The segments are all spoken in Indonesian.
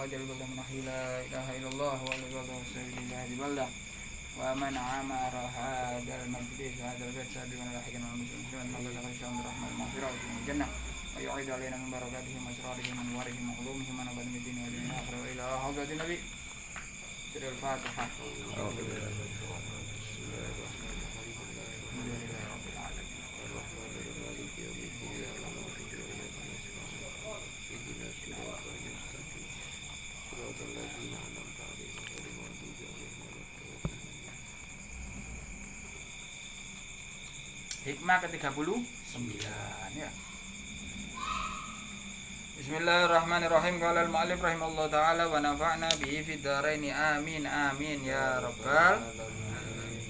wajal balda min la ilaha illallah wa la ilaha illallah di balda wa man amara hadal majlis hadal bait sabi wa lahikan wa muslimin wa la khasham rahmal maghfirah wa jannah wa yu'id alaina min barakatihim wa asrarihim wa warihim wa ulumihim wa nabad min dini wa din akhir wa ila hadratin nabi sirul fatihah. Hikmah ke-39 ya. Bismillahirrahmanirrahim. Qala al-mu'allif rahimallahu taala wa nafa'na bihi fid dharain amin amin ya rabbal alamin.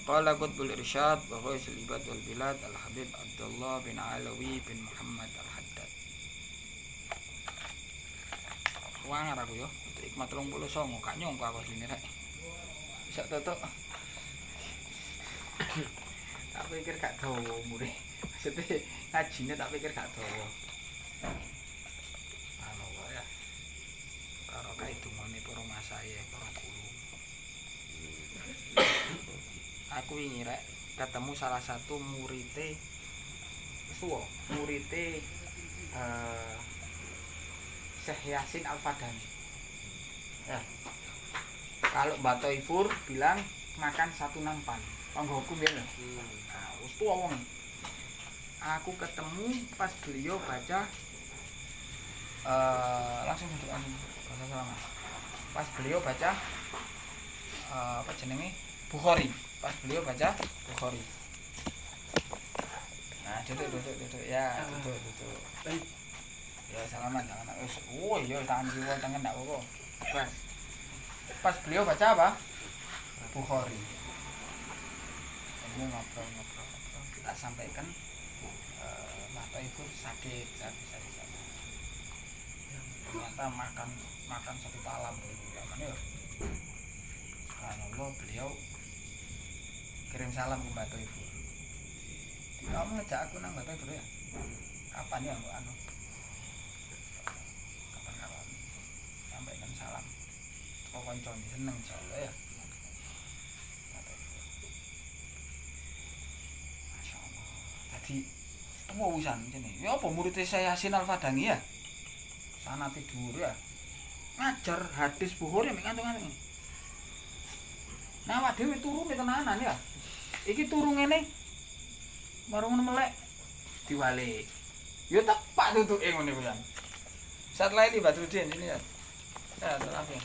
Qala qutbul irsyad wa ghaisul ibad wal bilad al-habib Abdullah bin Alawi bin Muhammad al-Haddad. Wangar aku yo, hikmah 39 gak nyongko aku asline rek. Bisa totok. Tak pikir gak dawa umure. Maksudnya ngajine tak pikir gak dawa. Anu ya. Karo kae dungane para masaye, para guru. Aku wingi rek ketemu salah satu murite tuwa, murite Syekh Yasin Al-Fadani. Ya. Kalau Mbak Toifur bilang makan satu nampan. Panggoku biar lah. Nah, wis tuwa wong. Aku ketemu pas beliau baca langsung bahasa sama. Pas beliau baca apa jenenge? Bukhari. Pas beliau baca Bukhari. Nah, duduk ya, duduk. Ya, salaman. Oh, iya tangan jiwa tangan ndak apa-apa. Pas beliau baca apa? Bukhari. Ngobrol kita sampaikan mata ibu sakit ternyata makan satu talam gimana ya. Subhanallah, beliau kirim salam ke Mbak Ibu. Kamu ngejak aku nang Mbak Ibu ya? Kapan ya Mbak Anu? Kapan sampaikan salam. Kok koncone seneng insyaallah ya. Di tua wisan jene. Ya apa murid saya Yasin Al-Fadani ya? Sanate dhuwur ya. Ngajar hadis Bukhari mek kantung-kantung. Nah, awak dhewe turune tenanan ya. Iki turu ngene. Baru ngono melek diwalik. Ya tepak tutuke ngene kuwi. Saat lain di Badruddin ini ya. Ya, terima kasih.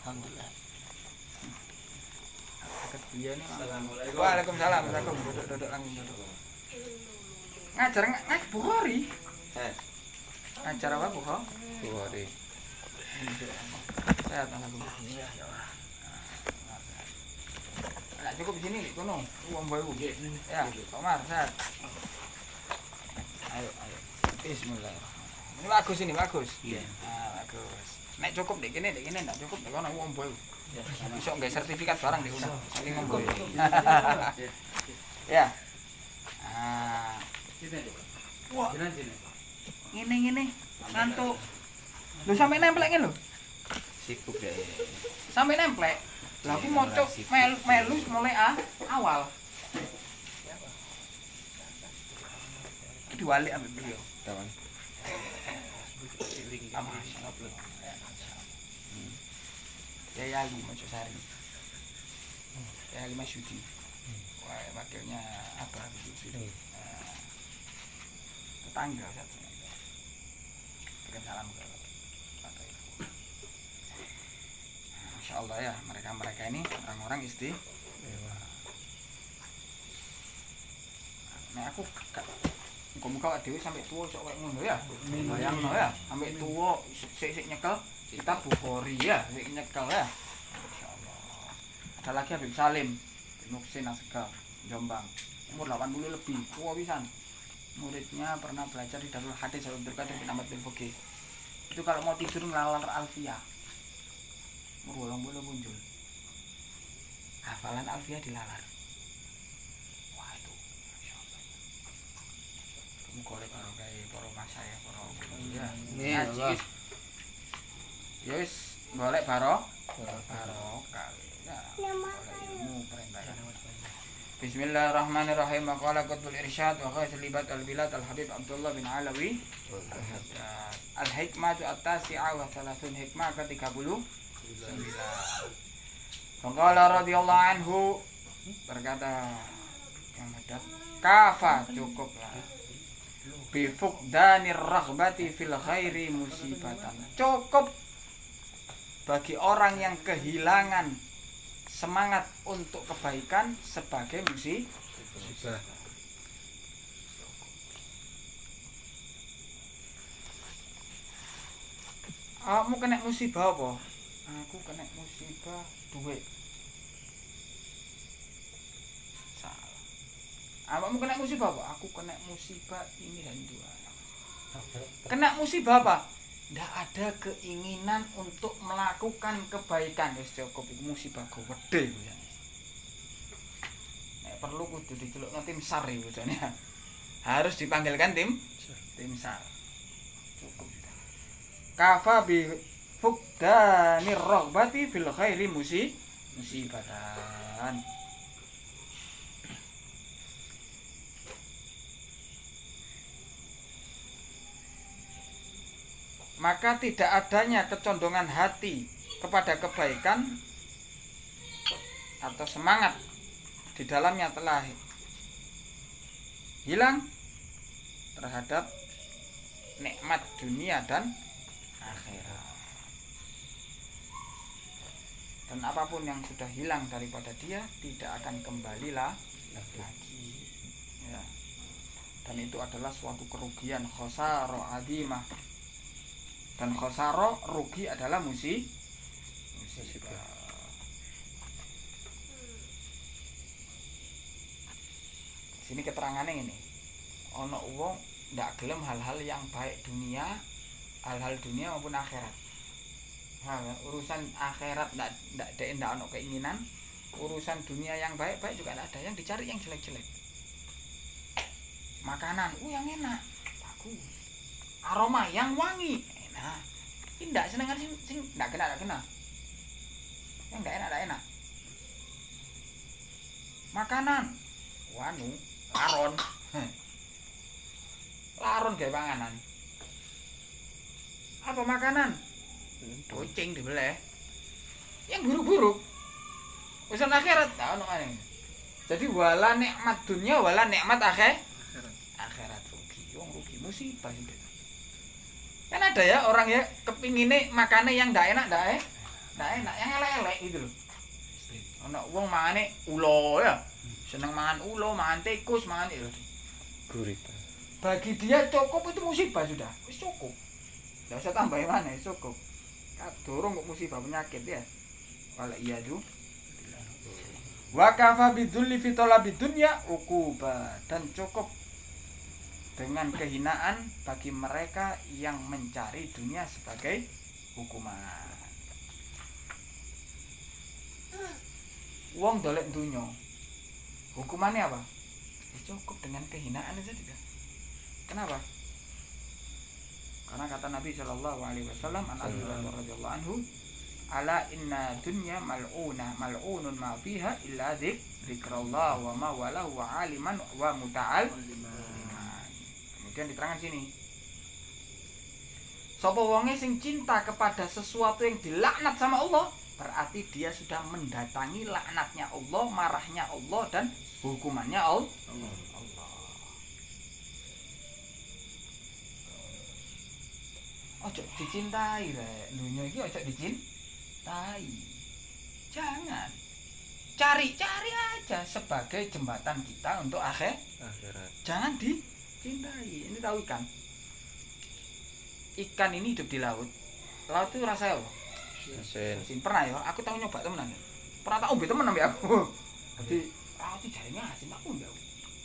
Alhamdulillah. Dia nih. Assalamualaikum. Waalaikumsalam. Duduk langsung duduk. Ngajar Bukhari. Ngajar apa Bukhari? Sehat alhamdulillah. Enggak cukup di sini kono. Uang bayu. Ya, Omar, sehat. Ayo. Bismillahirrahmanirrahim. Ini bagus. Iya. Nah, bagus. Nek cukup dek kene enggak cukup dek kono uang bayu. Bisa nggak sertifikat barang di sana saling ngomong ya. Wah, ini ngantuk lu sampai nemplek lho sibuk deh sampai nemplek lah aku mau cok melus mulai awal diwalik ambil beliau kawan Yali Mojosari, Yali Masyudi, wakilnya apa? Tetangga satu. Kirim salam ke Pak Ibu. Masya Allah ya, mereka ini orang-orang istimewa. Nah aku muka-muka dewi sampai tua sok kayak ngono ya, bayangno ya, sampai tua sik nyekel. Kita Bukhari ya, nyekel ya. Masyaallah. Ada lagi Habib Salim bin Muksin Asgar, Jombang. Umur 80 lebih, tua pisan. Muridnya pernah belajar di Darul Hadis Abdul Qadir bin Ahmad bin Fuqih. Itu kalau mau tidur ngelalar Alfiyah. Umur 80 muncul. Hafalan Alfiyah dilalar. Wah itu, masyaallah. Muga lek karo kae para masaya para ya. Amin, Allah. Ya wis golek barokah ya. Ilmu perintah. Bismillahirrahmanirrahim. Qala Qutbul Irsyad wa Ghaithul Libat al-Bilad al-Habib Abdullah bin Alawi. Al-hikmatu at-tasi'ah wa 30 hikmah ke-39. Faqala radhiyallahu anhu, berkata yang hadap, kafa cukuplah bi fuqdanir raghbati fil khairi musibatan. Cukup bagi orang yang kehilangan semangat untuk kebaikan sebagai musibah. Kamu kena musibah apa? Aku kena musibah duit. Salah. Kamu kena musibah apa? Aku kena musibah ini dan itu. Kena musibah apa? Tidak ada keinginan untuk melakukan kebaikan. Wis cukup iku musibah gede ya. Nek perlu kudu dicelukno tim SAR iki bojone. Harus dipanggilkan tim SAR. Cukup. Kafa bi fuqdanir raghbati fil khairi musibatan. Maka tidak adanya kecondongan hati kepada kebaikan atau semangat di dalamnya telah hilang terhadap nikmat dunia dan akhirat. Dan apapun yang sudah hilang daripada dia tidak akan kembali lagi. Ya. Dan itu adalah suatu kerugian, khosaro adimah. Dan khosaro rugi adalah musibah. Sini keterangannya ini. Ono wong ndak gelem hal-hal yang baik dunia, hal-hal dunia maupun akhirat. Urusan akhirat ndak ono keinginan, urusan dunia yang baik-baik juga ndak ada, yang dicari yang jelek-jelek. Makanan, yang enak, bagus. Aroma yang wangi, enak. Ini ndak senengan sing ndak kena. Yang ndak enak. Makanan, laron. Laron gawe panganan. Apa makanan? Kucing dibeleh. Yang buruk-buruk. Urusan akhirat ta ono ae. Jadi wala nikmat dunia wala nikmat akhirat rugi. Wong rugi musibah itu. Kan ada ya orang ya kepingine makane yang ndak enak, yang elek-elek gitu loh. Ono wong mangane ulo ya. Seneng mangan ulo, mangan tikus, mangan itu. Gurita. Bagi dia cukup itu musibah sudah. Wis cukup. Enggak usah tambahin mana, cukup. Dorong kok musibah penyakit ya. Wala iyadu. Wa kafa bidzulli fi talabid dunya uquba, dan cukup dengan kehinaan bagi mereka yang mencari dunia sebagai hukuman. Wong dolek dunya. Hukumannya apa? Cukup dengan kehinaan saja tidak. Kenapa? Karena kata Nabi Shallallahu Alaihi Wasallam, an Abi Hurairah radhiyallahu anhu, ala inna dunya mal'unun ma fiha illa dzikrullah wa ma walahu wa aliman wa muta'al. Kemudian diterangkan sini. Sapa wonge sing cinta kepada sesuatu yang dilaknat sama Allah, berarti dia sudah mendatangi laknatnya Allah, marahnya Allah dan hukumannya Allah. Ojo dicintai rek, dunia iki ojo dicintai. Jangan. Cari aja sebagai jembatan kita untuk akhirat. Jangan dicintai. Ini tahu ikan. Ikan ini hidup di laut. Laut itu rasanya apa? Asin. Pernah ya, aku tahu nyoba temenan. Pernah tak ombe temen ambek aku. Jadi, laut itu jarine asin, aku enggak.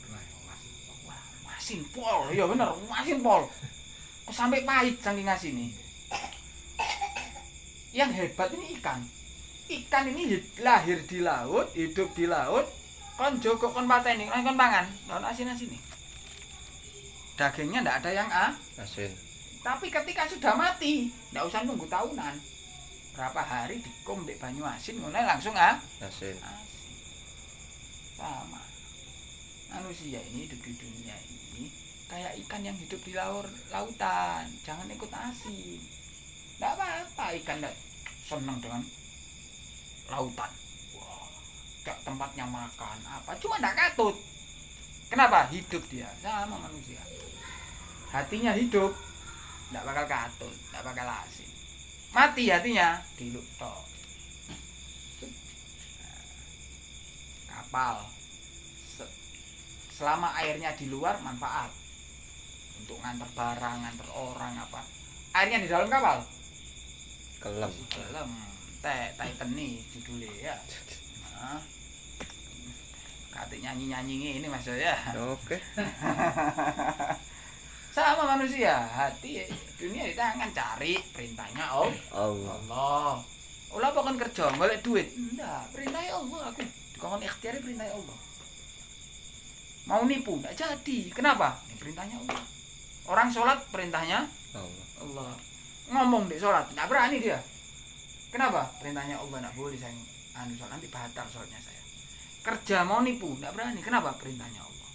Pernah ya, asin pol. Iya bener, asin pol. Kok sampai pahit saking asinnya. Yang hebat ini ikan. Ikan ini lahir di laut, hidup di laut, kon jogok kon pateni, kon pangan, lawan asin-asin nih. dagingnya ndak ada yang asin. tapi ketika sudah mati ndak usah nunggu tahunan, berapa hari dikum di banyu asin ngono langsung Asin. sama. Manusia ini hidup di dunia ini kayak ikan yang hidup di lautan, jangan ikut asin. Ndak apa-apa ikan ndak senang dengan lautan. Wah, gak tempatnya makan apa, cuma ndak katut. Kenapa? Hidup dia sama manusia. Hatinya hidup, ndak bakal katut, ndak bakal asin. Mati hatinya, diluk tok. Kapal selama airnya di luar manfaat untuk nganter barang, nganter orang apa. Airnya di dalam kapal Kelem. kelem. Titan nih judulnya ya. Nah, kate nyanyi-nyanyi ini Mas ya. Oke. Sama manusia, hati dunia di tangan, cari perintahnya Allah. Allah. Olah apa kan kerja golek duit? Enggak, perintahnya Allah aku. Dikon ikhtiari perintahnya Allah. Mau nipu enggak jadi. Kenapa? Ini perintahnya Allah. Orang sholat perintahnya Allah. Allah. Ngomong di sholat enggak berani dia. Kenapa? Perintahnya Allah, enggak boleh saya sholat, nanti batal sholatnya saya. Kerja mau nipu enggak berani. Kenapa? Perintahnya Allah.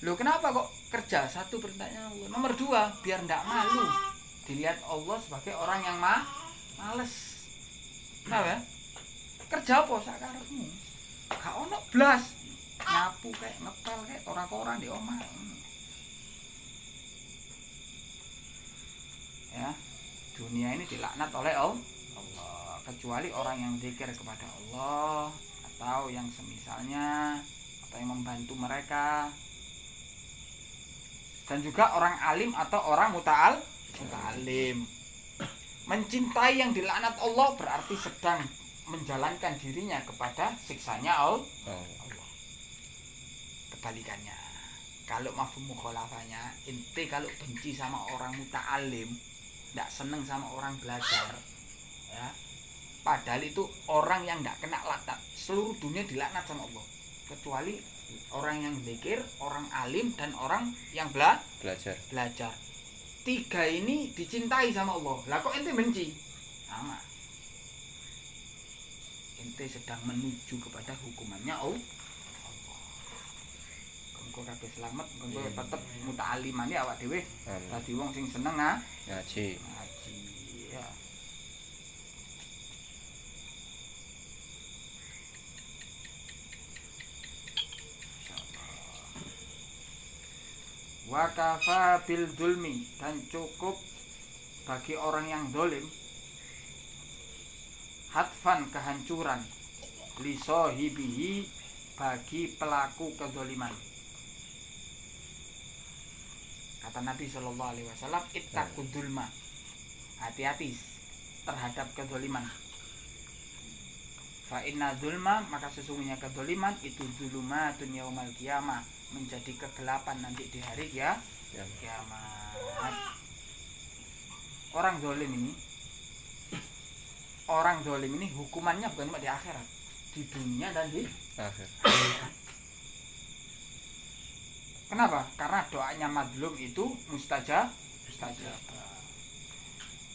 Loh kenapa kok kerja? Satu perintahnya Allah. Nomor dua, biar ndak malu dilihat Allah sebagai orang yang males. Kenapa? Kerja apa sakarepmu? Gak ono blas. Nyapu kayak ngepel kayak koran-koran di omah. Ya, dunia ini dilaknat oleh Allah, kecuali orang yang zikir kepada Allah atau yang semisalnya atau yang membantu mereka. Dan juga orang alim atau orang muta'alim. Mencintai yang dilaknat Allah berarti sedang menjalankan dirinya kepada siksanya Allah. Kebalikannya, kalau mafhum mukhalafahnya, ente kalau benci sama orang muta'alim, ndak seneng sama orang belajar, ya, padahal itu orang yang ndak kena laknat, seluruh dunia dilaknat sama Allah, kecuali orang yang zikir, orang alim, dan orang yang belajar. Tiga ini dicintai sama Allah. Lah kok ente benci? Sama. Ente sedang menuju kepada hukumannya Allah. Kok kabeh slamet, kok tetep muta'aliman ya awak dhewe. Dadi wong sing seneng ngaji. Ya. Wa kafa bil zulmi, dan cukup bagi orang yang zalim hatfan kehancuran li sahibihi, bagi pelaku kezaliman. Kata Nabi sallallahu alaihi wasallam, ittaqud dzulma. Hati-hati terhadap kezaliman. Fa inna dzulma, maka sesungguhnya kezaliman itu dzulumatun yaumal qiyamah, menjadi kegelapan nanti di hari kiamat. Orang zalim ini hukumannya bukan cuma di akhirat, di dunia dan di Akhirat. Kenapa? Karena doanya madlum itu mustajab.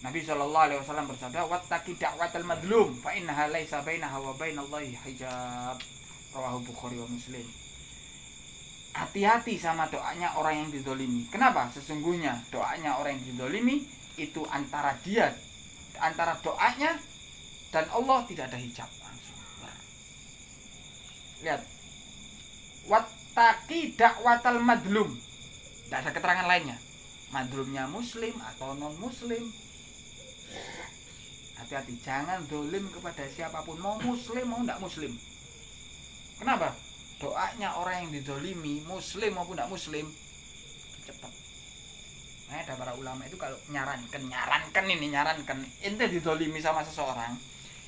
Nabi sallallahu alaihi wasallam bersabda, "Wattaqi da'watal madlum, fa innaha laisa bainaha wa bainallahi hijab." Rawahu Bukhari wa Muslim. Hati-hati sama doanya orang yang dizolimi. Kenapa? Sesungguhnya doanya orang yang dizolimi itu antara doanya dan Allah tidak ada hijab langsung. Lihat. Wattaqi da'watal madlum. Tidak ada keterangan lainnya. Madlumnya muslim atau non muslim. Hati-hati, jangan dolim kepada siapapun, mau muslim mau tidak muslim. Kenapa? Doanya orang yang didolimi, muslim maupun tidak muslim, cepat. Nah, ada para ulama itu kalau nyarankan ente didolimi sama seseorang,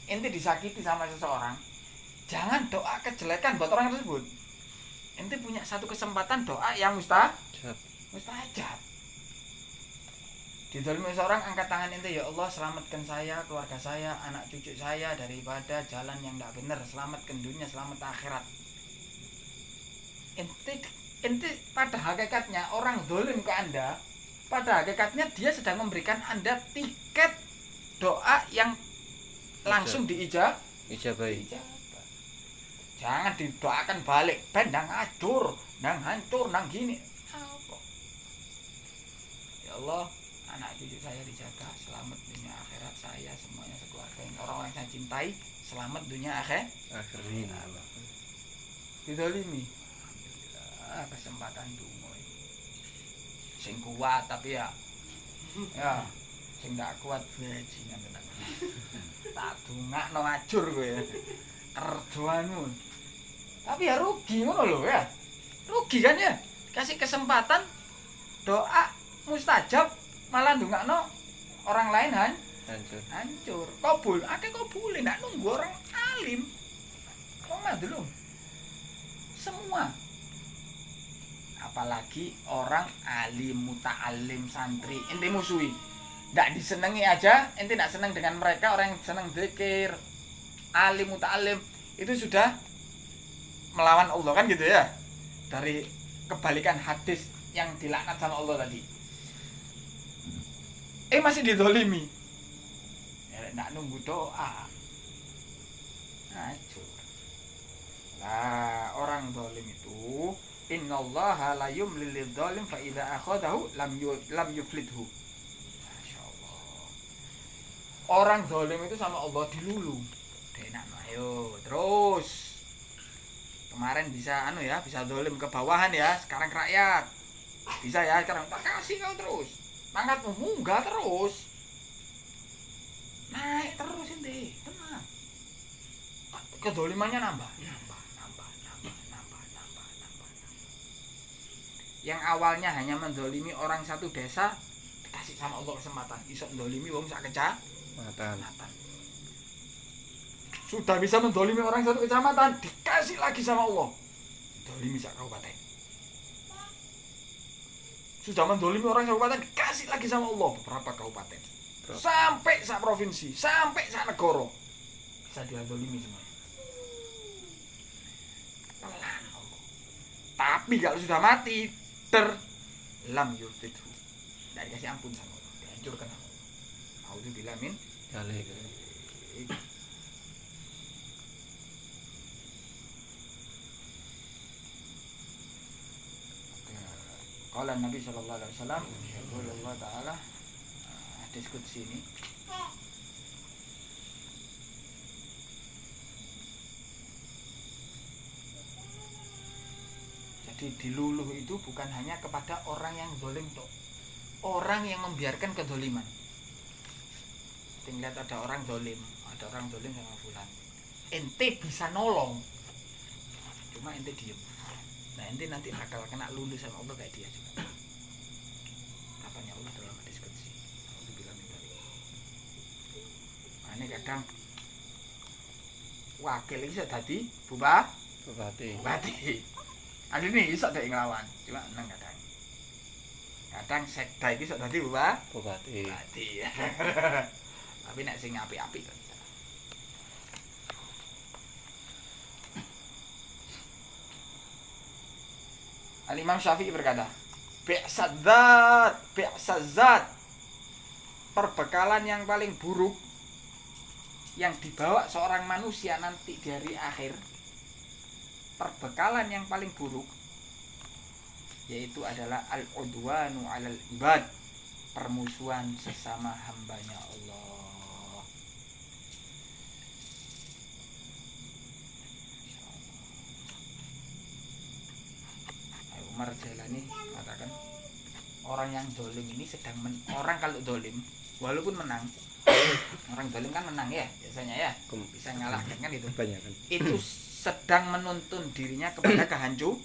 ente disakiti sama seseorang, jangan doa kejelekan buat orang tersebut. Ente punya satu kesempatan doa yang mustajab. Didolimi seorang, angkat tangan ente, ya Allah selamatkan saya, keluarga saya, anak cucu saya daripada jalan yang tidak benar, selamatkan dunia, selamat akhirat. Ente Ente pada hakikatnya orang dolim ke Anda, pada hakikatnya dia sedang memberikan Anda tiket doa yang langsung diijabah. Ijabai. Jangan didoakan balik, ben nang acur, nang hancur, nang gini. Apa? Ya Allah, anak cucu saya dijaga, selamat dunia akhirat, saya semuanya sekeluarga yang orang-orang yang saya cintai, selamat dunia Akhirnya. didolimi. Alhamdulillah, kesempatan dungo ini. Sing kuat tapi ya sing gak kuat bajingan tenan. Tak dungakno ajur kowe. Kerjoanmu. Tapi ya rugi ngono lho ya. Rugi kan ya? Kasih kesempatan doa mustajab malah ndongakno orang lain hancur. Kabul, akeh kabule ndak nunggu orang alim. Wong dulu. Semua. Apalagi orang alim, muta'alim, santri, ente musuhi. Ndak disenengi aja, ente ndak seneng dengan mereka, orang yang seneng zikir, alim, muta'alim, itu sudah melawan Allah kan gitu ya. Dari kebalikan hadis yang dilaknat sama Allah tadi. Masih didolimi. Ya ndak nunggu doa. Hancur. Nah, orang dolim itu innallaha la yumlil lidzalim fa idza akhadahu lam yuflithu. Masyaallah. Orang zalim itu sama Allah dilulu. Enak ayo terus. Kemarin bisa bisa zalim ke bawahan ya, sekarang ke rakyat. Bisa ya, sekarang tak kasih kau terus. Pangkatmu munggah terus. Naik terus ente, tenang. Kedolimannya nambah. Yang awalnya hanya mendolimi orang satu desa, dikasih sama Allah kesempatan iso mendolimi wong sak kecamatan. Sudah bisa mendolimi orang satu kecamatan, dikasih lagi sama Allah mendolimi sak kabupaten. Sudah mendolimi orang sak kabupaten, dikasih lagi sama Allah beberapa kabupaten, sampai sak provinsi, sampai sak negara bisa didolimi semua. Pelan Allah. Tapi kalau sudah mati lam yufidhu, tidak dikasih ampun sama Allah, dihancurkan sama Allah. Auzubillah min dzalik. Qala Nabi sallallahu alaihi wasallam, Allah taala hadis qudsi ini. Jadi diluluh itu bukan hanya kepada orang yang zalim toh. Orang yang membiarkan kedzaliman. Tinggal ada orang zalim sama fulan. Ente bisa nolong. Cuma ente diem. Nah, ente nanti bakal kena luluh sama Allah kayak dia juga. Katanya Allah dalam hadis qudsi. Allah bilang tadi. Ini kadang wakil iki dadi bupati. Ada nih iso dek nglawan, cuma nang kadang sekda iki iso dadi bupati. Tapi nek sing apik-apik kan. Al-Imam Syafi'i berkata, bi'sadzat perbekalan yang paling buruk yang dibawa seorang manusia nanti di hari akhir. Perbekalan yang paling buruk yaitu adalah al-udwanu 'alal ibad, permusuhan sesama hambanya Allah. Umar Jailani katakan, orang yang dolim ini sedang orang kalau dolim walaupun menang, orang dolim kan menang ya biasanya ya, bisa ngalahkan kan itu. Itu sedang menuntun dirinya kepada kehancuran.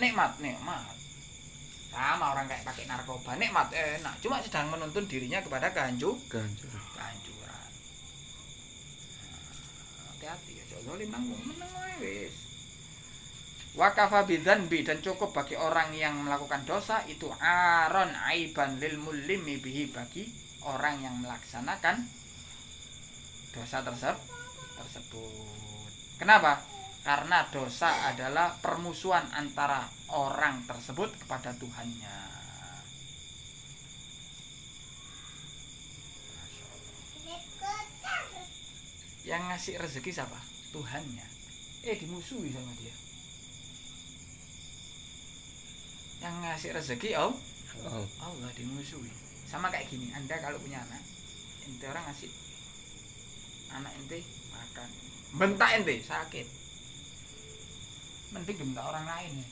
Nikmat sama orang kayak pakai narkoba, nikmat enak, cuma sedang menuntun dirinya kepada kehancuran. Hati-hati ya, zalim menang wis. Wa kafa bidzanbi, dan cukup bagi orang yang melakukan dosa itu aron aiban lil mulimi bihi, bagi orang yang melaksanakan dosa tersebut. Kenapa? Karena dosa adalah permusuhan antara orang tersebut kepada Tuhannya. Yang ngasih rezeki siapa? Tuhannya. Dimusuhi sama dia. Yang ngasih rezeki Allah dimusuhi. Sama kayak gini, Anda kalau punya anak, ente orang ngasih anak ente makan, bentak ente sakit, mending dibentak orang lain ya,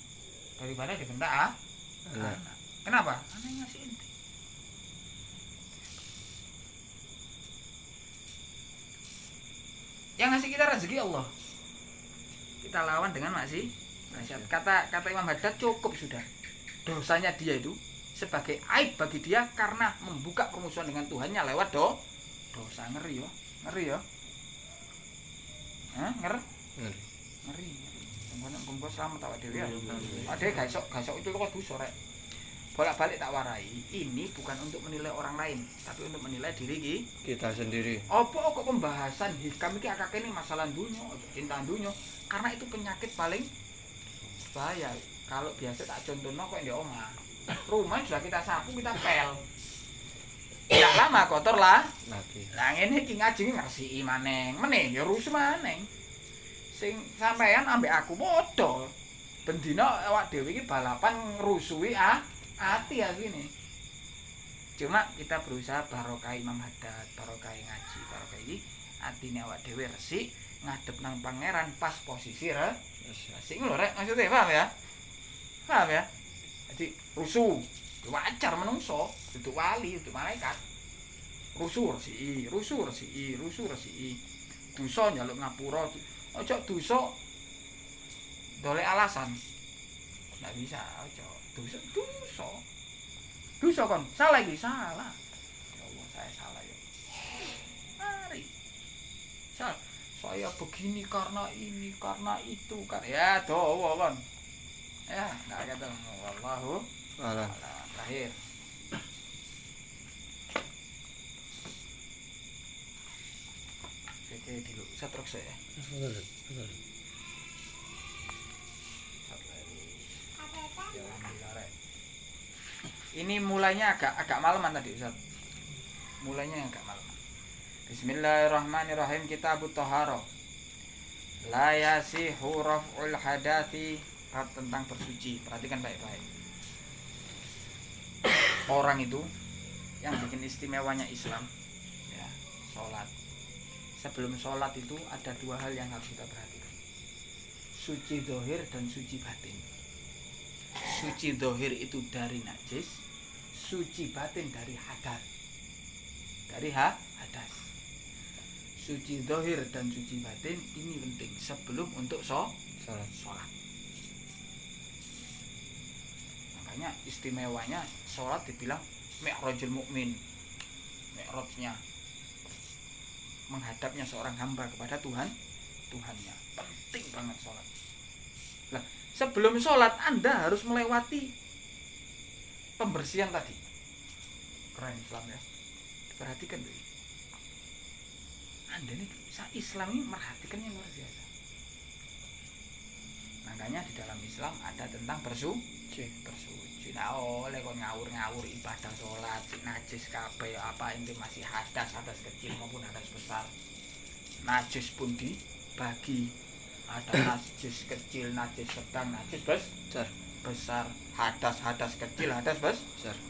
daripada dibentak anak. Kenapa? Anak yang ngasih ente. Yang ngasih kita rezeki Allah. Kita lawan dengan maksiat. Kata Imam Haddad cukup sudah. Dosanya dia itu sebagai aib bagi dia karena membuka permusuhan dengan Tuhannya lewat dosa. Ngeri ya. Ngeri. Kumpul selamat awak dhewe ya. Ade gak iso itu kok dosa rek. Bolak-balik tak warai, ini bukan untuk menilai orang lain, tapi untuk menilai diri kita sendiri. Apa kok pembahasan hikam iki akake ini masalah dunya, cinta dunya, karena itu penyakit paling bahaya. Kalau biasa tak contohno kok di omah. Rumah sudah kita sapu, kita pel. Tidak lama kotor lah. Lagi. Lah ngene iki ngaji ngersiki maneng. Meneh ya rusuh maneng. Sing sampean ambek aku padha. Ben dina awak dhewe iki balapan ngrusuhi hati asline. Cuma kita berusaha barokah Imam Haddad, barokah ngaji, barokah iki atine awak dhewe resik ngadep nang pangeran pas posisi resik lho rek, maksudnya paham ya? Paham ya? Jadi rusuh wajar menungso, itu wali, itu malaikat. Rusuh resiki. Dosa njaluk ngapura. Ojo dosa dolek alasan. Nggak bisa, ojo. Dosa kon, salah iki, salah. Ya Allah, saya salah ya. Mari. Saya begini karena ini, karena itu, ya doa kon. Ya, enggak ketemu. Wallahu a'lam. Terakhir. Oke, dulu. Setruk saya. Ini mulainya agak malaman tadi Ustaz. Mulainya agak malaman. Bismillahirrahmanirrahim. Kitabut Thaharah. La yasihu raf'ul hadathi. Bab tentang bersuci. Perhatikan baik-baik. Orang itu yang bikin istimewanya Islam ya, sholat. Sebelum sholat itu ada dua hal yang harus kita perhatikan. Suci zahir dan suci batin. Suci zahir itu dari najis, suci batin dari hadas. Dari hadas. Suci zahir dan suci batin ini penting sebelum untuk sholat. Makanya istimewanya sholat dibilang mi'rajul mukmin. Mi'rajnya menghadapnya seorang hamba kepada Tuhannya. Penting banget sholat. Nah, sebelum sholat Anda harus melewati pembersihan tadi. Keren Islam ya. Perhatikan tuh. Anda ini Islam ini merhatikannya luar biasa. Makanya di dalam Islam ada tentang bersuci. Nah, oleh kon ngawur-ngawur ibadah sholat, najis kabeh apa ini masih hadas kecil maupun hadas besar. Najis pun dibagi. Ada najis kecil, najis sedang, najis besar. Hadas kecil, hadas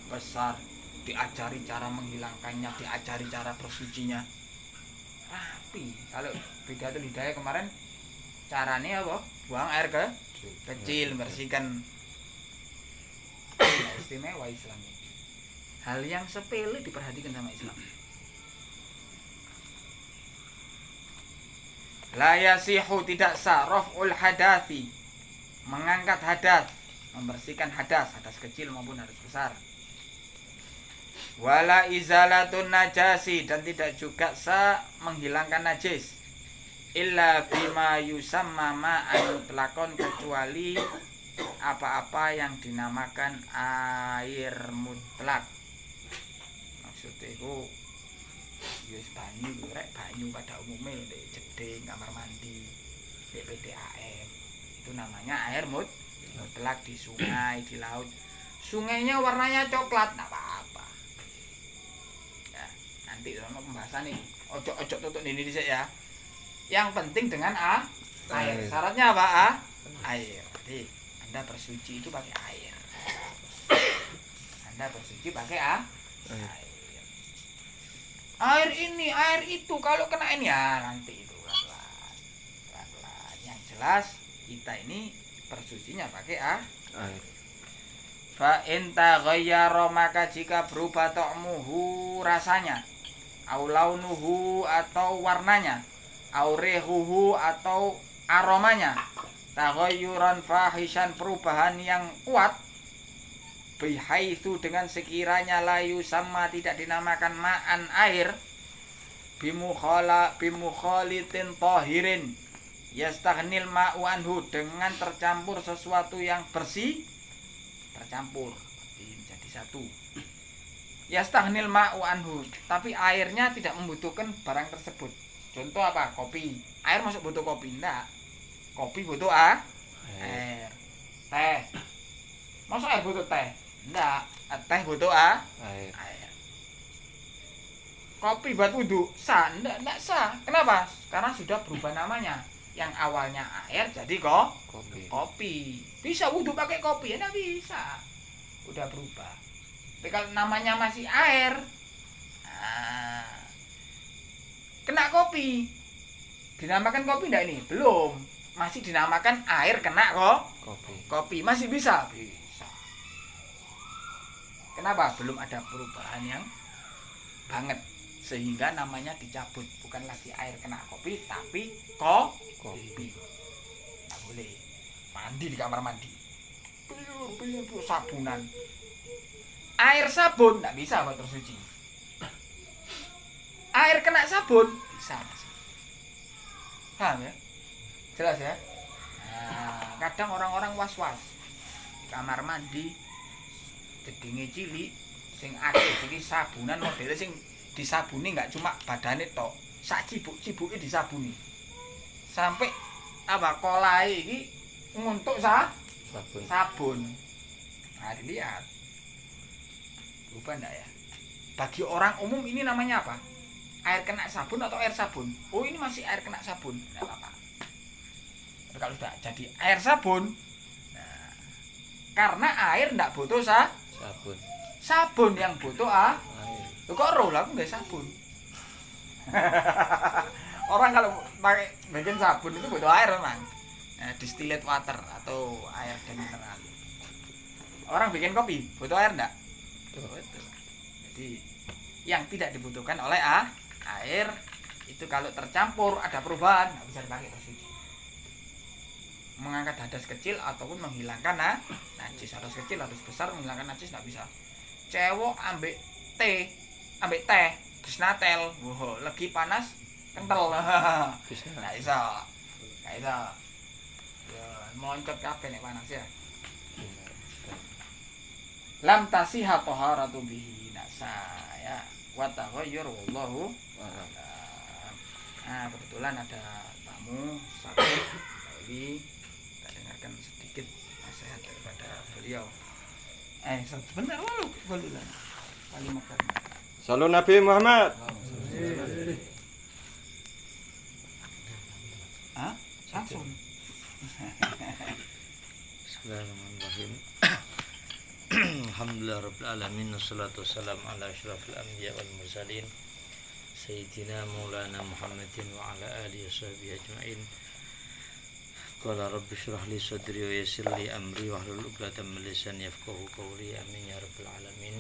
besar. Diajari cara menghilangkannya, diajari cara bersucinya. Rapi. Kalau pidato hidayah kemarin caranya apa? Buang air kecil, bersihkan. Istimewa Islam ini. Hal yang sepele diperhatikan sama Islam. La yasihu tidak sah raf'ul hadathi, mengangkat hadas, membersihkan hadas kecil maupun hadas besar. Wala izalatun najasi, dan tidak juga sah menghilangkan najis. Illa bima yusamma ma'an mutlaqon, kecuali apa-apa yang dinamakan air mutlak. Maksudnya itu ya banyu rek, banyu pada umumnya di jeding kamar mandi PDAM. Itu namanya air mutlak di sungai, di laut. Sungainya warnanya coklat, enggak apa-apa. Ya, nanti sama pembahasan ini. Ojo tutup ini dhisik ya. Yang penting dengan air. Syaratnya apa? Air. Jadi Anda bersuci itu pakai air. Anda bersuci pakai air. Air ini, air itu, kalau kena ini ya nanti itu pelan-pelan. Yang jelas kita ini bersucinya pakai air. Fa in taghayyara, maka jika berubah ta'muhu, rasanya, au launuhu atau warnanya, au rihuhu atau aromanya, taghayyuran fahishan, perubahan yang kuat, bihaitsu, dengan sekiranya layu sama, tidak dinamakan ma'an air, bimukhalitin tahirin yastaghnil ma'u anhu, dengan tercampur sesuatu yang bersih, tercampur menjadi satu. Yastaghnil ma'u anhu, tapi airnya tidak membutuhkan barang tersebut. Contoh apa? Kopi. Air masuk butuh kopi? Enggak. Kopi butuh air. Teh. Masa air butuh teh? Enggak. Teh butuh air. Kopi buat wudu sah? Enggak sah. Kenapa? Karena sudah berubah namanya. Yang awalnya air jadi kopi. Bisa wudu pakai kopi? Enggak bisa. Udah berubah. Tapi kalau namanya masih air, kena kopi, dinamakan kopi enggak ini? Belum. Masih dinamakan air kena kopi. Masih bisa? Bisa. Kenapa? Belum ada perubahan yang banget sehingga namanya dicabut, bukan lagi air kena kopi tapi kopi. Nggak boleh mandi di kamar mandi, pilih sabunan, air sabun nggak bisa buat bersuci. Air kena sabun bisa masih. Paham ya? Jelas ya? Nah, kadang orang-orang was-was di kamar mandi jedinge cilik sing ada iki sabunan modele sing disabuni nggak cuma badane tok, sak cibuk-cibuke disabuni. Sampai apa kolai iki nguntuk sabun. Nah, dilihat. Lupa enggak ya? Bagi orang umum ini namanya apa? Air kena sabun atau air sabun? Oh, ini masih air kena sabun. Enggak apa-apa. Tapi kalau sudah jadi air sabun, nah, karena air enggak butuh sabun. Sabun yang butuh air. Loh, kok roh lah aku nggak sabun. Orang kalau pakai bikin sabun itu butuh air memang, distilled water atau air dan mineral. Orang bikin kopi butuh air enggak? Betul. Jadi yang tidak dibutuhkan oleh air itu kalau tercampur ada perubahan nggak bisa dipakai bersuci. Mengangkat hadas kecil ataupun menghilangkan najis. Hadas kecil, hadas besar, menghilangkan najis nggak bisa. Cewek ambek teh, gesnatel, lagi panas kental. Nggak bisa. Ya, moncot kabeh nek panas ya. Lam tasihha taharatu bihi, nasa ya. Wa taghayyur wallahu a'lam. Nah, kebetulan ada tamu satu kali, kita dengarkan sedikit nasihat daripada beliau. Sebentar lalu kebetulan kalimat. Salam Nabi Muhammad. Langsung. Bismillahirrahmanirrahim. Alhamdulillah rabbil alamin, wassalatu wassalamu ala asyrafil anbiya wal mursalin sayyidina maulana Muhammadin wa ala alihi washabbihi ajmain. Qala rabbi shrah li sadri wa yassir li amri wahlul 'uqdatam min lisani yafqahu qawli. Amin ya rabbil alamin.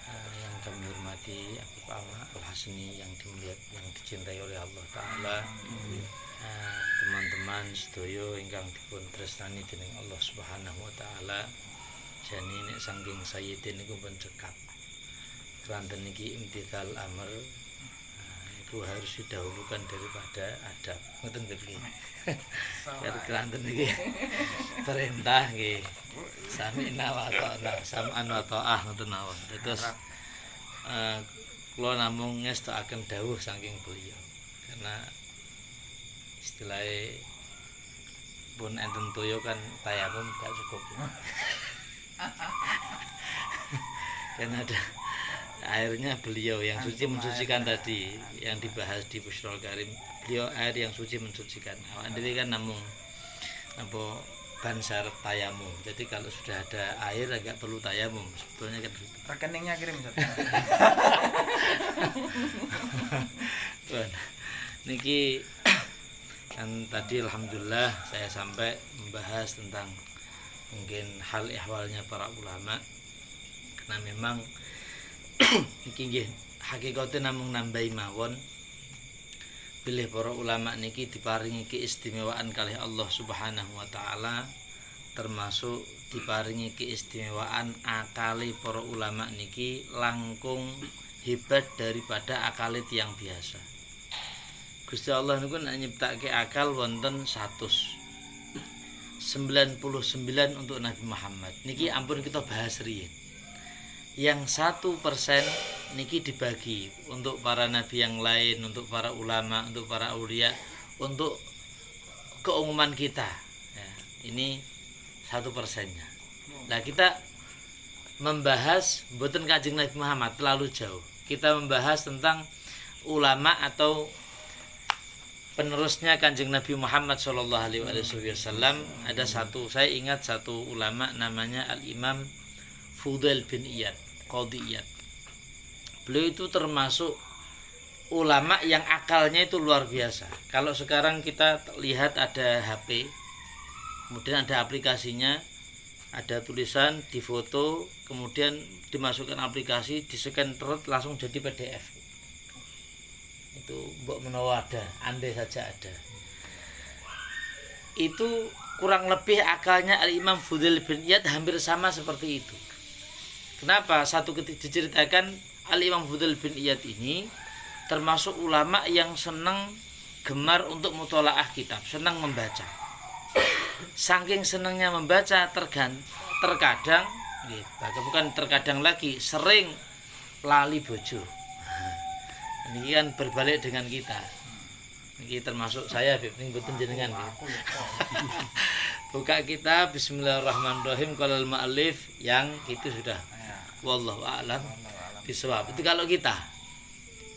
Yang kami hormati Habib Ahmad Al-Hasni yang dicintai oleh Allah Ta'ala, teman-teman sedaya ingkang dipun tresnani dening Allah Subhanahu wa Ta'ala. Jane nek saking sayyidin niku pun cekap keranten niki imtithal amr, itu harus didahulukan daripada adab. Ngoten nggih. Keranten niki perintah nggih. Sami'na wa ata'na, sam'an wa ta'ah ngoten mawon. Terus kula namung ngestakaken dawuh saking beliau. Karena istilahnya pun enten toyo kan tayamum gak cukup. Kan ada airnya beliau yang suci mensucikan tadi yang dibahas di Busyrul Karim. Beliau air yang suci mensucikan. Awak dhewe kan namung apa bansar tayamum. Jadi kalau sudah ada air agak perlu tayamum. Sebetulnya kan Rekeningnya kirim Ustaz. Niki kan tadi alhamdulillah saya sampai membahas tentang mungkin hal ihwalnya para ulama, karena memang niki nggih hakikate namung nambahi mawon bilih para ulama niki diparingi keistimewaan kalih Allah Subhanahu wa taala, termasuk diparingi keistimewaan akali para ulama niki langkung hebat daripada akali tiyang biasa. Gusti Allah niku nek nyiptake akal wonten 199 untuk Nabi Muhammad. Niki ampun kita bahas riyen. Yang 1% niki dibagi untuk para nabi yang lain, untuk para ulama, untuk para aulia, untuk keumuman kita. Ya, ini 1%-nya. Nah, kita membahas mboten Kanjeng Nabi Muhammad terlalu jauh. Kita membahas tentang ulama atau penerusnya Kanjeng Nabi Muhammad Shallallahu Alaihi Wasallam. Ada satu, saya ingat satu ulama namanya Al-Imam Fudail bin Iyad, Qadhi Iyad. Beliau itu termasuk ulama yang akalnya itu luar biasa. Kalau sekarang kita lihat ada HP, kemudian ada aplikasinya, ada tulisan, difoto, kemudian dimasukkan aplikasi, di-scan terus langsung jadi PDF. Itu mbok menawa ada, andai saja ada. Itu kurang lebih akalnya Al-Imam Fudail bin Iyad hampir sama seperti itu. Kenapa? Satu ketika diceritakan Al-Imam Fudail bin Iyad ini termasuk ulama yang senang gemar untuk mutolaah kitab, senang membaca. Saking senangnya membaca terkadang bukan terkadang lagi, sering lali bojo. Ini kan berbalik dengan kita. Ini termasuk saya ini mboten jenengan. Buka kitab bismillahirrahmanirrahim qalal muallif yang itu sudah wallahu a'lam bisawab. Itu kalau kita.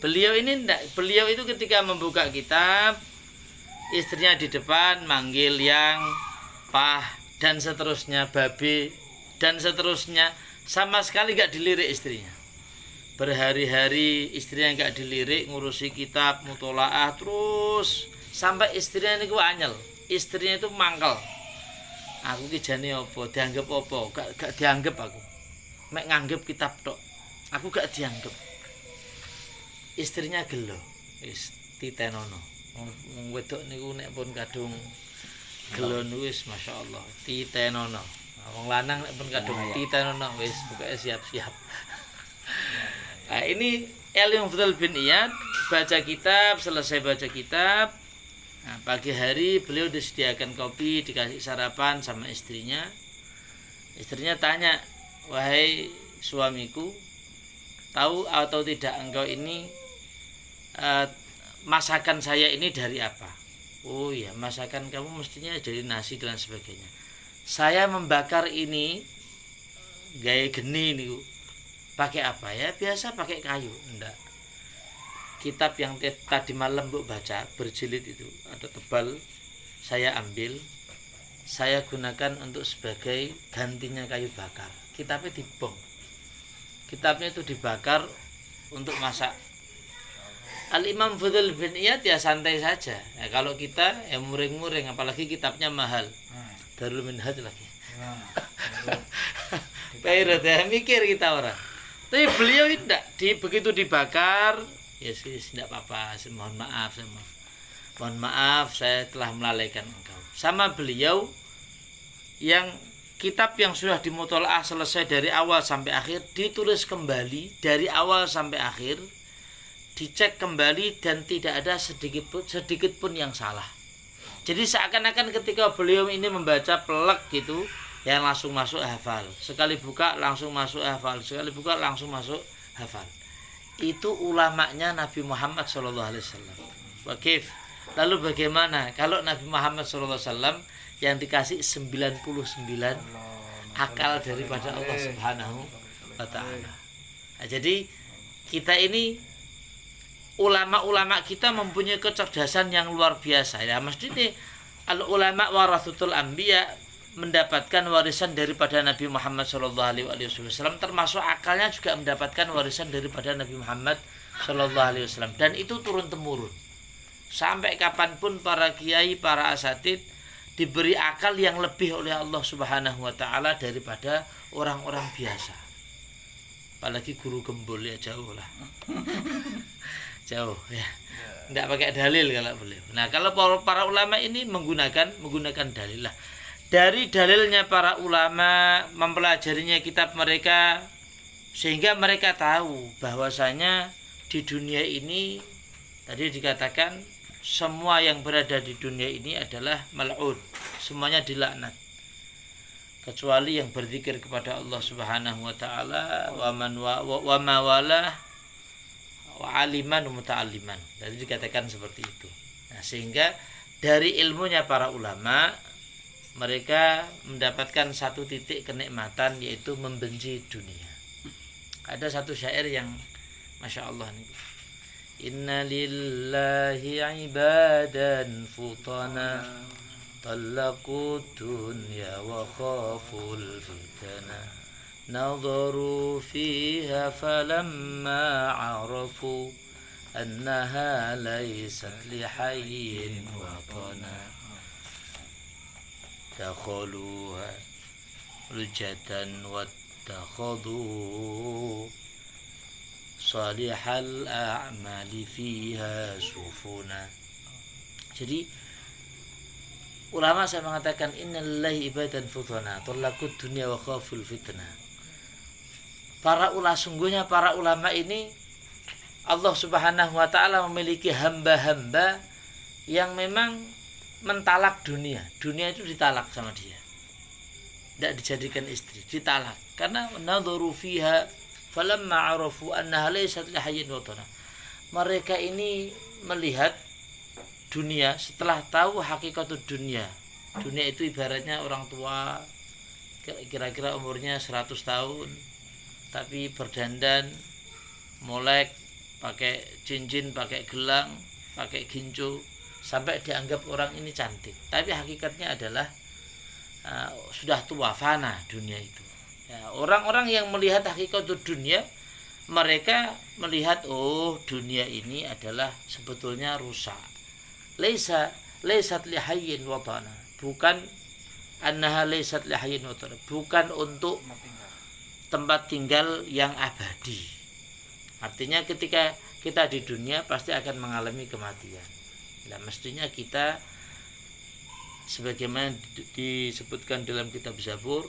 Beliau ini enggak, beliau itu ketika membuka kitab istrinya di depan manggil yang pah dan seterusnya, babi dan seterusnya, sama sekali enggak dilirik istrinya. Berhari-hari istrinya enggak dilirik, ngurusi kitab mutolaah terus sampai istrinya niku anyel. Istrinya itu mangkel. Aku ki jane apa, dianggap apa? Gak dianggap aku. Mek nganggep kitab tok. Aku gak dianggap. Istrinya gelo. Wis titenono. Wong wedok niku nek pun kadung gelo wis masyaallah titenono. Wong lanang nek pun kadung titenono wis pokoke siap-siap. Nah, ini Al-Imam Fudail bin Iyad baca kitab, selesai baca kitab. Nah, pagi hari beliau disediakan kopi, dikasih sarapan sama istrinya. Istrinya tanya, "Wahai suamiku, tahu atau tidak engkau ini masakan saya ini dari apa?" "Oh iya, masakan kamu mestinya dari nasi dan sebagainya." "Saya membakar ini gaya geni niku. Pakai apa ya? Biasa pakai kayu." "Enggak. Kitab yang tadi malam Mbok baca berjilid itu ada tebal, saya ambil, saya gunakan untuk sebagai gantinya kayu bakar. Kitabnya dibom. Kitabnya itu dibakar untuk masak." Al-Imam Fudail bin Iyad ya santai saja. Ya, kalau kita ya muring-muring, apalagi kitabnya mahal. Darul Minhaj lagi. Pairat ya mikir kita orang. Tapi beliau tidak, begitu dibakar, ya sih tidak apa-apa, mohon maaf, saya telah melalaikan engkau. Sama beliau yang kitab yang sudah dimutolaah selesai dari awal sampai akhir, ditulis kembali dari awal sampai akhir, dicek kembali dan tidak ada sedikit pun yang salah. Jadi seakan-akan ketika beliau ini membaca pelek gitu, yang langsung masuk hafal, sekali buka langsung masuk hafal, sekali buka langsung masuk hafal. Itu ulamanya Nabi Muhammad SAW. Wakif Lalu bagaimana kalau Nabi Muhammad SAW yang dikasih 99 akal daripada Allah Subhanahu wa Ta'ala. Nah, jadi kita ini ulama-ulama kita mempunyai kecerdasan yang luar biasa. Ya, mesti al ulama warathatul anbiya, mendapatkan warisan daripada Nabi Muhammad SAW, termasuk akalnya juga mendapatkan warisan daripada Nabi Muhammad SAW, dan itu turun temurun sampai kapanpun para kiai, para asatid diberi akal yang lebih oleh Allah Subhanahu wa Ta'ala daripada orang-orang biasa. Apalagi guru gembul, ya jauh lah. Jauh ya. Tidak pakai dalil kalau boleh. Nah, kalau para ulama ini menggunakan dalil lah. Dari dalilnya para ulama, mempelajarinya kitab mereka, sehingga mereka tahu bahwasanya di dunia ini tadi dikatakan semua yang berada di dunia ini adalah mal'un, semuanya dilaknat, kecuali yang berzikir kepada Allah Subhanahu wa Ta'ala, wa ma wala wa aliman wa muta'alliman. Jadi dikatakan seperti itu. Nah, sehingga dari ilmunya para ulama, mereka mendapatkan satu titik kenikmatan, yaitu membenci dunia. Ada satu syair yang Masya Allah nih. Inna lillahi ibadan futana talaqu dunya wa khaful fitana nadharu fiha falamma arafu annaha laysat lihayyin watana dakhaluha lujatan wattakhadhu salihal a'mali fiha sufuna. Jadi ulama saya mengatakan innalillahi ibadan futana talaqud dunya wa khaful fitnah. Sungguhnya para ulama ini Allah Subhanahu wa Ta'ala memiliki hamba-hamba yang memang mentalak dunia. Dunia itu ditalak sama dia, tidak dijadikan istri, ditalak. Karena nadharu fiha falamma arafu annaha laysat lihayyin watana. Mereka ini melihat dunia setelah tahu hakikat dunia. Dunia itu ibaratnya orang tua, kira-kira umurnya 100 tahun, tapi berdandan, molek, pakai cincin, pakai gelang, pakai gincu, sampai dianggap orang ini cantik. Tapi hakikatnya adalah sudah tua, fana dunia itu. Ya, orang-orang yang melihat hakikat dunia, mereka melihat dunia ini adalah sebetulnya rusak. Laysat lihayyin watana. Bukan annaha laysat lihayyin watana. Bukan untuk tempat tinggal yang abadi. Artinya ketika kita di dunia pasti akan mengalami kematian. Nah, mestinya kita sebagaimana disebutkan dalam kitab Zabur,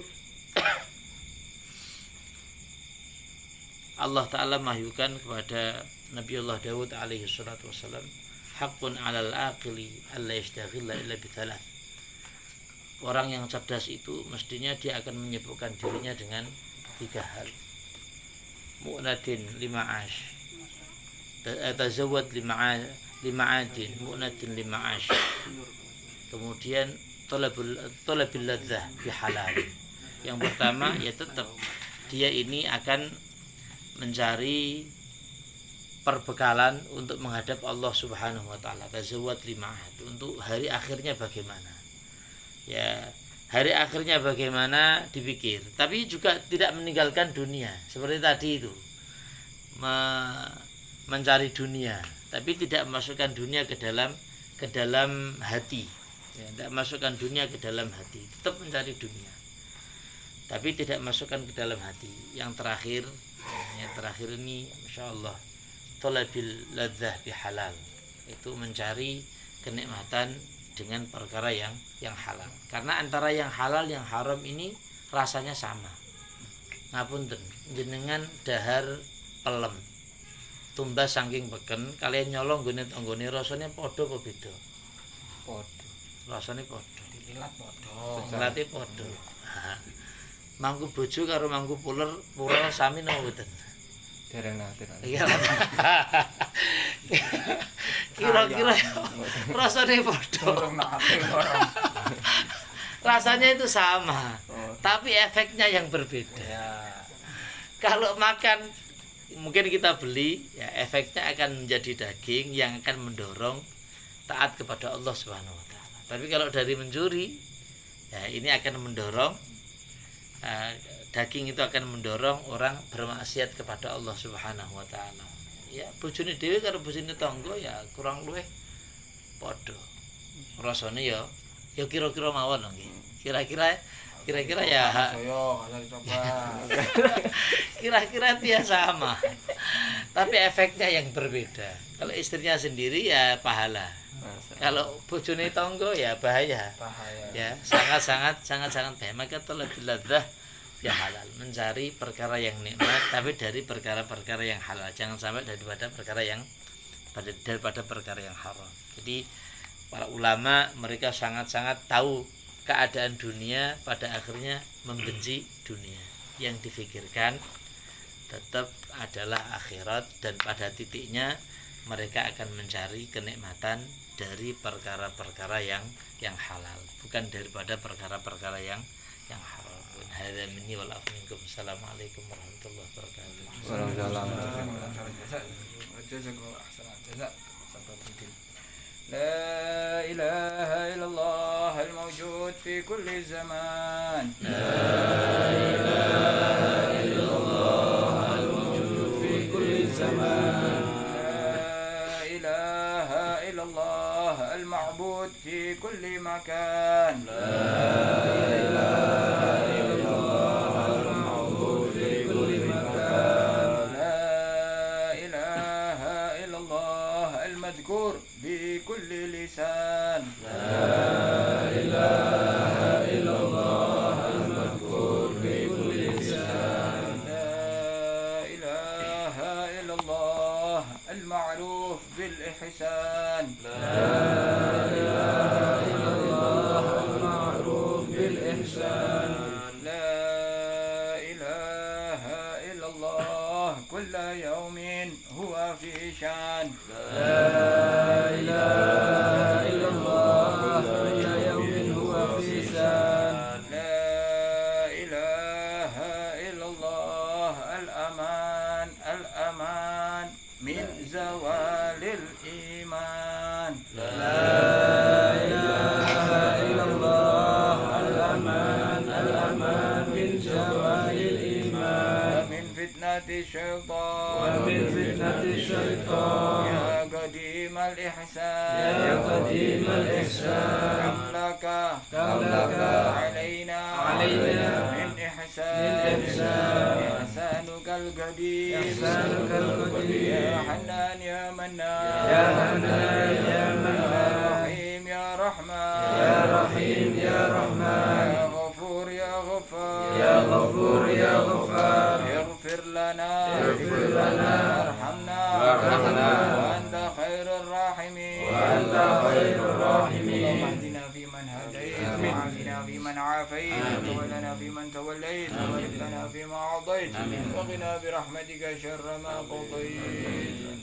Allah Ta'ala mahyukan kepada Nabi Allah Daud alaihi salatu wassalam, haqqun 'alal aqili alla yastaghilla illa bithalath. Orang yang cerdas itu mestinya dia akan menyibukkan dirinya dengan 3 hal. Mu'natin lima'ash, tazawwad lima'adin, mu'natin lima'ash. Kemudian talabil ladzah bihalal. Yang pertama ya tetap dia ini akan mencari perbekalan untuk menghadap Allah Subhanahu wa Ta'ala. Tazawwad lima'ad, untuk hari akhirnya bagaimana. Ya, hari akhirnya bagaimana dipikir, tapi juga tidak meninggalkan dunia. Seperti tadi itu, mencari dunia, tapi tidak memasukkan dunia ke dalam hati. Ya, tidak masukkan dunia ke dalam hati, tetap mencari dunia, tapi tidak masukkan ke dalam hati. Yang terakhir ini Masya Allah, talabil ladzah bihalal, itu mencari kenikmatan dengan perkara yang halal. Karena antara yang halal yang haram ini rasanya sama. Ngapunten, jenengan dahar pelem tumbas saking beken, kalian nyolong nggone rasanya padha apa beda? Padha. Rasane padha. Dililat padha. Dilate padha. Mangku bojo karo mangku puler sami napa mboten? Dereng nate. Iya. Kira-kira rasanya podo. Dorong nak ate orang. Rasanya itu sama, tapi efeknya yang berbeda. Ya. Kalau makan mungkin kita beli, ya efeknya akan menjadi daging yang akan mendorong taat kepada Allah Subhanahu wa taala. Tapi kalau dari mencuri, ya ini akan mendorong daging itu akan mendorong orang bermaksiat kepada Allah Subhanahu wa taala. Ya bojone dhewe karo bojone tangga ya kurang luwih padha. Rasane ya kira-kira mawon lho nggih. Kira-kira ya Saya kasar coba. kira-kira dia sama. Tapi efeknya yang berbeda. Kalau istrinya sendiri ya pahala. Kalau bojone tangga ya bahaya. Bahaya. Ya, sangat bahaya. Maka talabil ladzah ya halal, mencari perkara yang nikmat tapi dari perkara-perkara yang halal. Jangan sampai daripada perkara yang haram. Jadi para ulama mereka sangat-sangat tahu keadaan dunia, pada akhirnya membenci dunia. Yang difikirkan tetap adalah akhirat, dan pada titiknya mereka akan mencari kenikmatan dari perkara-perkara yang halal, bukan daripada perkara-perkara yang haram. Hadza minni wal afu minkum. Assalamualaikum warahmatullahi wabarakatuh. لا إله إلا الله الموجود في كل زمان. لا إله إلا الله الموجود في كل زمان. لا إله إلا الله المعبود في كل مكان. لا إله إلا الله المعبود في كل مكان. لا إله إلا الله المذكور بكل لسان. لا إله إلا الله المذكور بكل لسان. لا إله إلا الله المعروف بالإحسان. لا إله إلا الله المعروف بالإحسان. لا إله إلا الله كل يوم هو في شان. لا إله إلا الله كل يوم هو في شان. لا إله إلا الله الأمان من زوال الإيمان. لا إله إلا الله الأمان من زوال الإيمان. ومن فتنة الشيطان يا قديم الإحسان كم لك علينا من إحسان. إحسانك القديم يا حنان يا منان يا رحيم يا رحمن يا غفور يا غفار اغفر لنا وارحمنا وأنت خير الراحمين. اللهم اهدنا فيمن هديت وعافنا فيمن عافيت وتولنا فيمن توليت وبارك لنا فيما أعطيت وقنا برحمتك شر ما قضيت.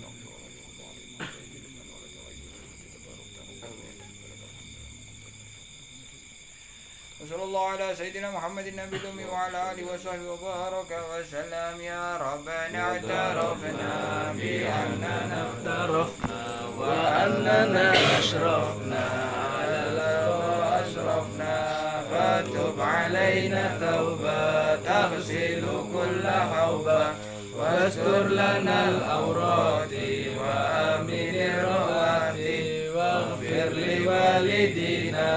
وصلى الله على سيدنا محمد النبي الأمي وعلى آله وصحبه وبارك وسلم. يا ربنا اعترفنا بأننا اقترفنا وأننا أشرفنا على أشرفنا، فتب علينا توبة تغسل كل حوبة، واستر لنا الأوراد وآمن الروات، واغفر لوالدينا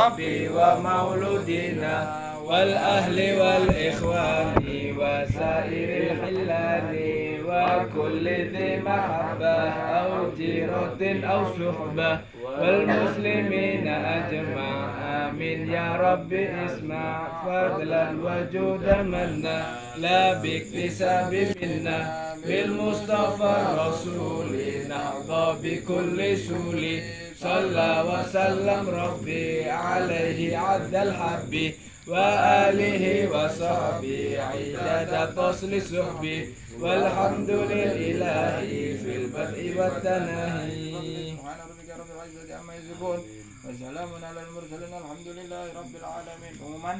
ربي ومولودنا والأهل والإخوان وسائر الحلال وكل ذي محبة أو جيرة أو صحبة والمسلمين أجمع. آمين يا رب اسمع فضلا وجود منا لا باكتساب منا، بالمصطفى الرسول نحظى بكل سول. صلى وسلم ربي عليه عد الحب وآله وصحبه عدد فصل صحبه والحمد لله في البدء والتناهي. سبحان ربك رب العزة عما يصفون وسلام على المرسلين الحمد لله رب العالمين. عموما